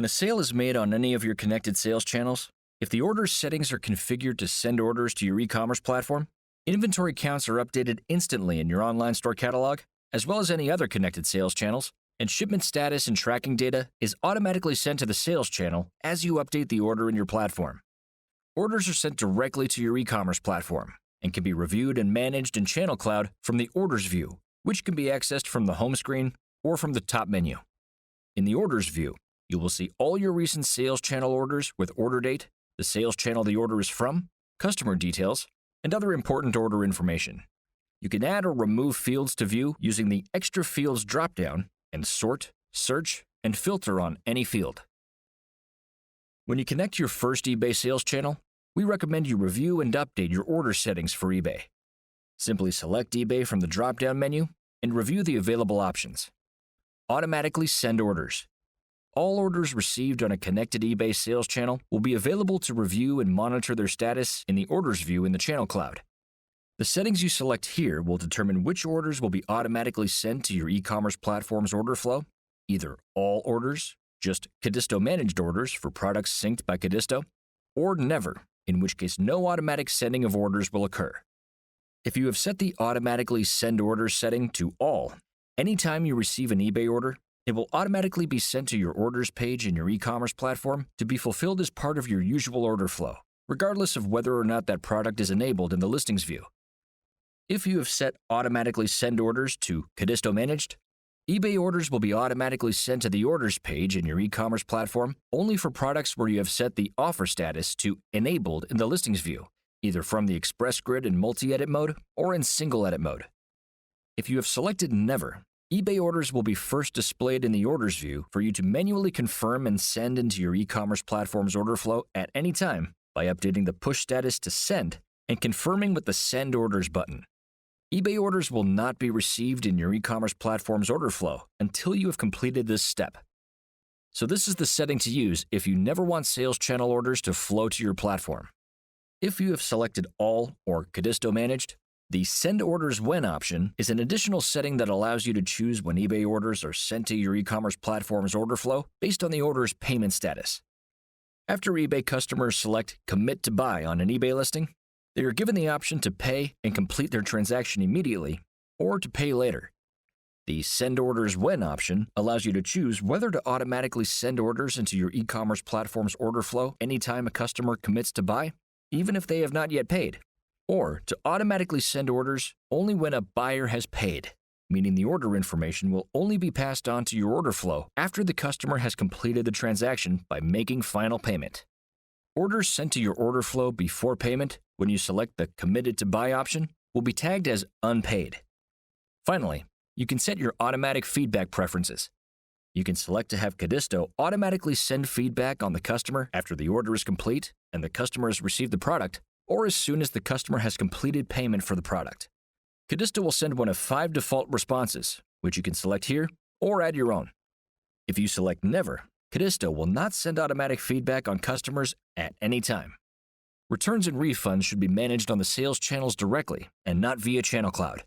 When a sale is made on any of your connected sales channels, if the order settings are configured to send orders to your e-commerce platform, inventory counts are updated instantly in your online store catalog, as well as any other connected sales channels, and shipment status and tracking data is automatically sent to the sales channel as you update the order in your platform. Orders are sent directly to your e-commerce platform and can be reviewed and managed in Channel Cloud from the Orders view, which can be accessed from the home screen or from the top menu. In the Orders view, you will see all your recent sales channel orders with order date, the sales channel the order is from, customer details, and other important order information. You can add or remove fields to view using the Extra Fields dropdown and sort, search, and filter on any field. When you connect your first eBay sales channel, we recommend you review and update your order settings for eBay. Simply select eBay from the drop-down menu and review the available options. Automatically send orders. All orders received on a connected eBay sales channel will be available to review and monitor their status in the Orders view in the Channel Cloud. The settings you select here will determine which orders will be automatically sent to your e-commerce platform's order flow, either all orders, just Codisto managed orders for products synced by Codisto, or never, in which case no automatic sending of orders will occur. If you have set the automatically send orders setting to all, anytime you receive an eBay order, it will automatically be sent to your orders page in your e-commerce platform to be fulfilled as part of your usual order flow, regardless of whether or not that product is enabled in the listings view. If you have set automatically send orders to Codisto managed, eBay orders will be automatically sent to the orders page in your e-commerce platform only for products where you have set the offer status to enabled in the listings view, either from the express grid in multi-edit mode or in single edit mode. If you have selected never, eBay orders will be first displayed in the orders view for you to manually confirm and send into your e-commerce platform's order flow at any time by updating the push status to send and confirming with the send orders button. eBay orders will not be received in your e-commerce platform's order flow until you have completed this step. So this is the setting to use if you never want sales channel orders to flow to your platform. If you have selected all or Codisto managed, the Send Orders When option is an additional setting that allows you to choose when eBay orders are sent to your e-commerce platform's order flow based on the order's payment status. After eBay customers select Commit to Buy on an eBay listing, they are given the option to pay and complete their transaction immediately or to pay later. The Send Orders When option allows you to choose whether to automatically send orders into your e-commerce platform's order flow anytime a customer commits to buy, even if they have not yet paid, or to automatically send orders only when a buyer has paid, meaning the order information will only be passed on to your order flow after the customer has completed the transaction by making final payment. Orders sent to your order flow before payment, when you select the Committed to Buy option, will be tagged as unpaid. Finally, you can set your automatic feedback preferences. You can select to have Codisto automatically send feedback on the customer after the order is complete and the customer has received the product, or as soon as the customer has completed payment for the product. Codisto will send one of 5 default responses, which you can select here or add your own. If you select Never, Codisto will not send automatic feedback on customers at any time. Returns and refunds should be managed on the sales channels directly and not via Channel Cloud.